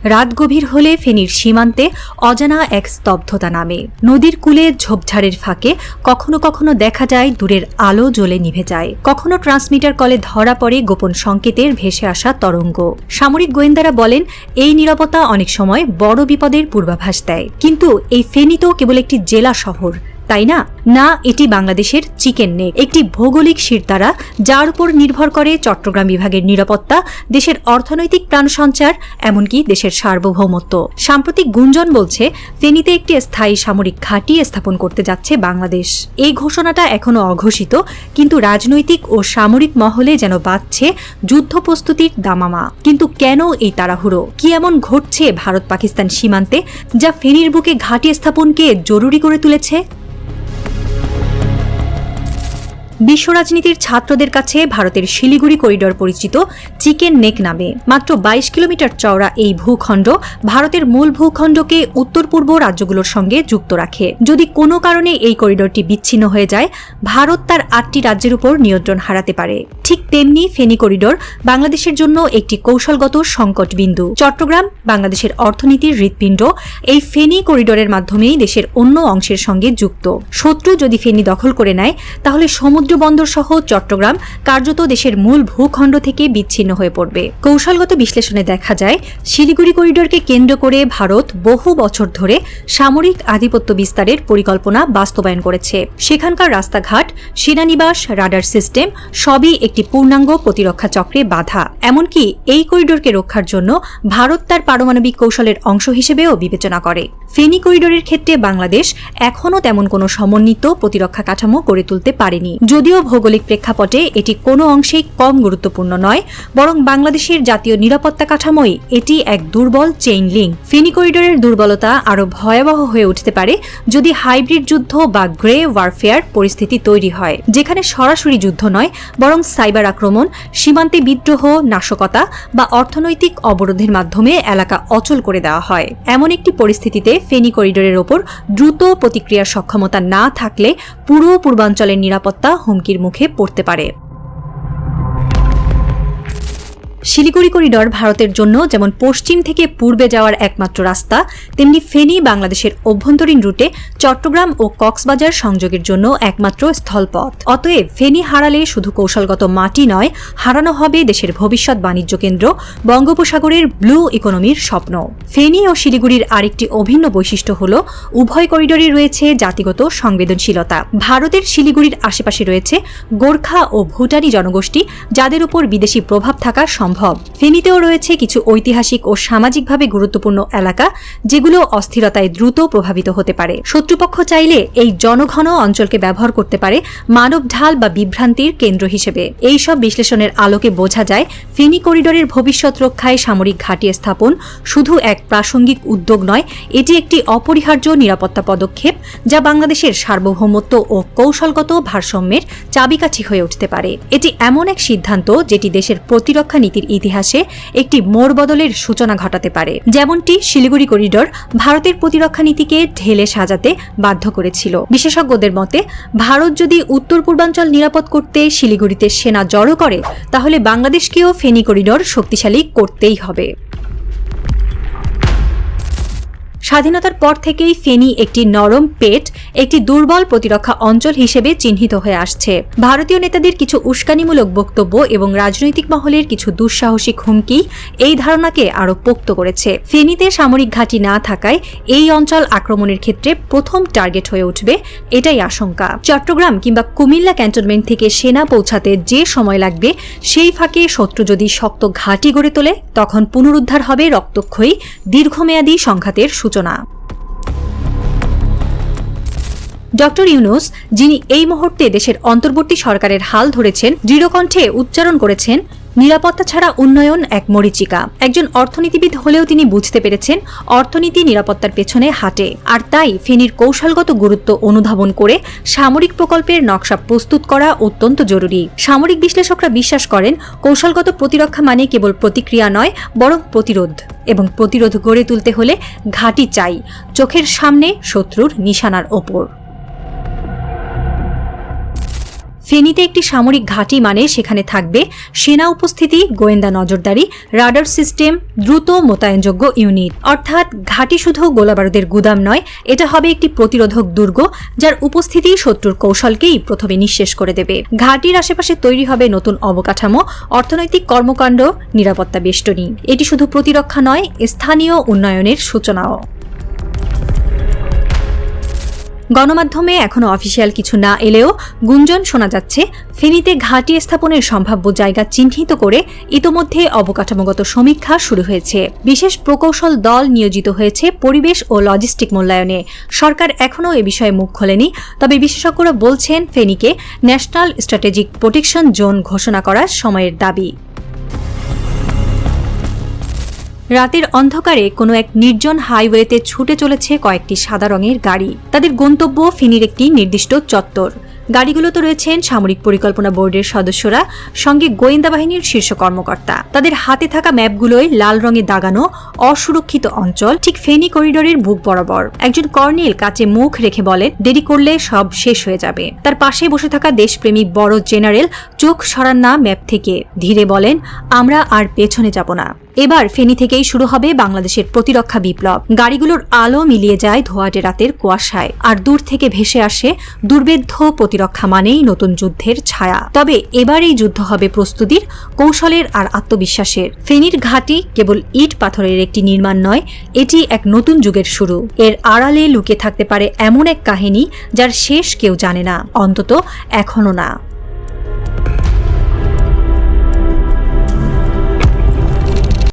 রাত গভীর হলে ফেনীর সীমান্তে অজানা এক স্তব্ধতা নামে। নদীর কূলে ঝোপঝাড়ের ফাঁকে কখনো কখনো দেখা যায় দূরের আলো জ্বলে নিভে যায়, কখনো ট্রান্সমিটার কলে ধরা পড়ে গোপন সংকেতের ভেসে আসা তরঙ্গ। সামরিক গোয়েন্দারা বলেন, এই নীরবতা অনেক সময় বড় বিপদের পূর্বাভাস দেয়। কিন্তু এই ফেনী তো কেবল একটি জেলা শহর, তাই না? না, এটি বাংলাদেশের চিকেন নেক, একটি ভৌগোলিক শিরদাঁড়া যার উপর নির্ভর করে চট্টগ্রাম বিভাগের নিরাপত্তা, দেশের অর্থনৈতিক প্রাণসঞ্চার, এমনকি দেশের সার্বভৌমত্ব। সাম্প্রতিক গুঞ্জন বলছে ফেনীতে একটি স্থায়ী সামরিক ঘাঁটি স্থাপন করতে যাচ্ছে বাংলাদেশ। এই ঘোষণাটা এখনো অঘোষিত, কিন্তু রাজনৈতিক ও সামরিক মহলে যেন বাজছে যুদ্ধ প্রস্তুতির দামামা। কিন্তু কেন এই তাড়াহুড়ো? কি এমন ঘটছে ভারত পাকিস্তান সীমান্তে যা ফেনীর বুকে ঘাঁটি স্থাপনকে জরুরি করে তুলেছে? বিশ্ব রাজনীতির ছাত্রদের কাছে ভারতের শিলিগুড়ি করিডর পরিচিত চিকেন নেক নামে। মাত্র ২২ কিলোমিটার চওড়া এই ভূখণ্ড ভারতের মূল ভূখণ্ডকে উত্তর পূর্ব রাজ্যগুলোর সঙ্গে যুক্ত রাখে। যদি কোনো কারণে এই করিডরটি বিচ্ছিন্ন হয়ে যায়, ভারত তার ৮টি রাজ্যের উপর নিয়ন্ত্রণ হারাতে পারে। ঠিক তেমনি ফেনী করিডর বাংলাদেশের জন্য একটি কৌশলগত সংকট বিন্দু। চট্টগ্রাম বাংলাদেশের অর্থনীতির হৃৎপিণ্ড। এই ফেনী করিডরের মাধ্যমেই দেশের অন্য অংশের সঙ্গে যুক্ত। শত্রু যদি ফেনী দখল করে নেয়, তাহলে সমুদ্র বন্দর সহ চট্টগ্রাম কার্যত দেশের মূল ভূখণ্ড থেকে বিচ্ছিন্ন হয়ে পড়বে। কৌশলগত বিশ্লেষণে দেখা যায়, শিলিগুড়ি করিডরকে কেন্দ্র করে ভারত বহু বছর ধরে সামরিক আধিপত্য বিস্তারের পরিকল্পনা বাস্তবায়ন করেছে। সেখানকার রাস্তাঘাট, সেনানিবাস, রাডার সিস্টেম সবই একটি পূর্ণাঙ্গ প্রতিরক্ষা চক্রে বাধা। এমনকি এই করিডরকে রক্ষার জন্য ভারত তার পারমাণবিক কৌশলের অংশ হিসেবেও বিবেচনা করে। ফেনী করিডরের ক্ষেত্রে বাংলাদেশ এখনও তেমন কোনো সমন্বিত প্রতিরক্ষা কাঠামো গড়ে তুলতে পারেনি। যদিও ভৌগোলিক প্রেক্ষাপটে এটি কোনো অংশেই কম গুরুত্বপূর্ণ নয়, বরং বাংলাদেশের জাতীয় নিরাপত্তা কাঠামোই এটি এক দুর্বল চেইন লিঙ্ক। ফেনী করিডরের দুর্বলতা আরও ভয়াবহ হয়ে উঠতে পারে যদি হাইব্রিড যুদ্ধ বা গ্রে ওয়ারফেয়ার পরিস্থিতি তৈরি হয়, যেখানে সরাসরি যুদ্ধ নয়, বরং সাইবার আক্রমণ, সীমান্তে বিদ্রোহ, নাশকতা বা অর্থনৈতিক অবরোধের মাধ্যমে এলাকা অচল করে দেওয়া হয়। এমন একটি পরিস্থিতিতে ফেনী করিডরের ওপর দ্রুত প্রতিক্রিয়ার সক্ষমতা না থাকলে পুরো পূর্বাঞ্চলের নিরাপত্তা হুমকির মুখে পড়তে পারে। শিলিগুড়ি করিডর ভারতের জন্য যেমন পশ্চিম থেকে পূর্বে যাওয়ার একমাত্র রাস্তা, তেমনি ফেনী বাংলাদেশের অভ্যন্তরীণ রুটে চট্টগ্রাম ও কক্সবাজার সংযোগের জন্য একমাত্র স্থলপথ। অতএব ফেনী হারালে শুধু কৌশলগত মাটি নয়, হারানো হবে দেশের ভবিষ্যৎ বাণিজ্য কেন্দ্র, বঙ্গোপসাগরের ব্লু ইকোনমির স্বপ্ন। ফেনী ও শিলিগুড়ির আরেকটি অভিন্ন বৈশিষ্ট্য হল উভয় করিডরে রয়েছে জাতিগত সংবেদনশীলতা। ভারতের শিলিগুড়ির আশেপাশে রয়েছে গোর্খা ও ভুটানি জনগোষ্ঠী, যাদের উপর বিদেশি প্রভাব থাকা সম্ভব। ফেনীতেও রয়েছে কিছু ঐতিহাসিক ও সামাজিকভাবে গুরুত্বপূর্ণ এলাকা, যেগুলো অস্থিরতায় দ্রুত প্রভাবিত হতে পারে। শত্রুপক্ষ চাইলে এই জনঘন অঞ্চলকে ব্যবহার করতে পারে মানব ঢাল বা বিভ্রান্তির কেন্দ্র হিসেবে। এই সব বিশ্লেষণের আলোকে বোঝা যায়, ফেনী করিডরের ভবিষ্যৎ রক্ষায় সামরিক ঘাঁটি স্থাপন শুধু এক প্রাসঙ্গিক উদ্যোগ নয়, এটি একটি অপরিহার্য নিরাপত্তা পদক্ষেপ যা বাংলাদেশের সার্বভৌমত্ব ও কৌশলগত ভারসাম্যের চাবিকাঠি হয়ে উঠতে পারে। এটি এমন এক সিদ্ধান্ত যেটি দেশের প্রতিরক্ষা নীতির ইতিহাসে একটি মোড় বদলের সূচনা ঘটাতে পারে। যেমনটি শিলিগুড়ি করিডর ভারতের প্রতিরক্ষা নীতিকে ঢেলে সাজাতে বাধ্য করেছিল। বিশেষজ্ঞদের মতে, ভারত যদি উত্তর পূর্বাঞ্চল নিরাপদ করতে শিলিগুড়িতে সেনা জড়ো করে, তাহলে বাংলাদেশকেও ফেনী করিডর শক্তিশালী করতেই হবে। স্বাধীনতার পর থেকেই ফেনী একটি নরম পেট, একটি দুর্বল প্রতিরক্ষা অঞ্চল হিসেবে চিহ্নিত হয়ে আসছে। ভারতীয় নেতাদের কিছু উস্কানিমূলক বক্তব্য এবং রাজনৈতিক মহলের কিছু দুঃসাহসিক হুমকি এই ধারণাকে আরও পোক্ত করেছে। ফেনীতে সামরিক ঘাঁটি না থাকায় এই অঞ্চল আক্রমণের ক্ষেত্রে প্রথম টার্গেট হয়ে উঠবে, এটাই আশঙ্কা। চট্টগ্রাম কিংবা কুমিল্লা ক্যান্টনমেন্ট থেকে সেনা পৌঁছাতে যে সময় লাগবে, সেই ফাঁকে শত্রু যদি শক্ত ঘাঁটি গড়ে তোলে, তখন পুনরুদ্ধার হবে রক্তক্ষয়ী দীর্ঘমেয়াদী সংঘাতের সূচনা। ডক্টর ইউনূস, যিনি এই মুহূর্তে দেশের অন্তর্বর্তী সরকারের হাল ধরেছেন, দৃঢ়কণ্ঠে উচ্চারণ করেছেন, নিরাপত্তা ছাড়া উন্নয়ন এক মরীচিকা। একজন অর্থনীতিবিদ হলেও তিনি বুঝতে পেরেছেন অর্থনীতি নিরাপত্তার পেছনে হাঁটে, আর তাই ফেনীর কৌশলগত গুরুত্ব অনুধাবন করে সামরিক প্রকল্পের নকশা প্রস্তুত করা অত্যন্ত জরুরি। সামরিক বিশ্লেষকরা বিশ্বাস করেন, কৌশলগত প্রতিরক্ষা মানে কেবল প্রতিক্রিয়া নয়, বরং প্রতিরোধ, এবং প্রতিরোধ গড়ে তুলতে হলে ঘাঁটি চাই, চোখের সামনে, শত্রুর নিশানার ওপর। ফেনীতে একটি সামরিক ঘাঁটি মানে সেখানে থাকবে সেনা উপস্থিতি, গোয়েন্দা নজরদারি, রাডার সিস্টেম, দ্রুত মোতায়েনযোগ্য ইউনিট। অর্থাৎ ঘাঁটি শুধু গোলাবারুদের গুদাম নয়, এটা হবে একটি প্রতিরোধক দুর্গ যার উপস্থিতি শত্রুর কৌশলকেই প্রথমে নিঃশেষ করে দেবে। ঘাঁটির আশেপাশে তৈরি হবে নতুন অবকাঠামো, অর্থনৈতিক কর্মকাণ্ড, নিরাপত্তা বেষ্টনী। এটি শুধু প্রতিরক্ষা নয়, স্থানীয় উন্নয়নের সূচনাও। গণমাধ্যমে এখনো অফিসিয়াল কিছু না এলেও গুঞ্জন শোনা যাচ্ছে ফেনীতে ঘাঁটি স্থাপনের সম্ভাব্য জায়গা চিহ্নিত করে ইতোমধ্যে অবকাঠামোগত সমীক্ষা শুরু হয়েছে। বিশেষ প্রকৌশল দল নিয়োজিত হয়েছে পরিবেশ ও লজিস্টিক মূল্যায়নে। সরকার এখনও এ বিষয়ে মুখ খোলেনি, তবে বিশেষজ্ঞরা বলছেন ফেনীকে ন্যাশনাল স্ট্র্যাটেজিক প্রোটেকশন জোন ঘোষণা করার সময়ের দাবি। রাতের অন্ধকারে কোনো এক নির্জন হাইওয়েতে ছুটে চলেছে কয়েকটি সাদা রঙের গাড়ি। তাদের গন্তব্য ফেনীর একটি নির্দিষ্ট চত্বর। গাড়িগুলোতে রয়েছেন সামরিক পরিকল্পনা বোর্ডের সদস্যরা, সঙ্গে গোয়েন্দা বাহিনীর শীর্ষ কর্মকর্তা। তাদের হাতে থাকা ম্যাপগুলোয় লাল রঙে দাগানো অসুরক্ষিত অঞ্চল, ঠিক ফেনী করিডোরের বুক বরাবর। একজন কর্নেল কাচে মুখ রেখে বলেন, দেরি করলে সব শেষ হয়ে যাবে। তার পাশে বসে থাকা দেশপ্রেমী বড় জেনারেল চোখ সরান না ম্যাপ থেকে, ধীরে বলেন, আমরা আর পেছনে যাব না। এবার ফেনী থেকেই শুরু হবে বাংলাদেশের প্রতিরক্ষা বিপ্লব। গাড়িগুলোর আলো মিলিয়ে যায় ধোঁয়াটে রাতের কুয়াশায়, আর দূর থেকে ভেসে আসে দুর্বেদ্য প্রতিরক্ষা মানেই নতুন যুদ্ধের ছায়া। তবে এবার এই যুদ্ধ হবে প্রস্তুতির, কৌশলের আর আত্মবিশ্বাসের। ফেনীর ঘাঁটি কেবল ইট পাথরের একটি নির্মাণ নয়, এটি এক নতুন যুগের শুরু। এর আড়ালে লুকিয়ে থাকতে পারে এমন এক কাহিনী যার শেষ কেউ জানে না, অন্তত এখনো না।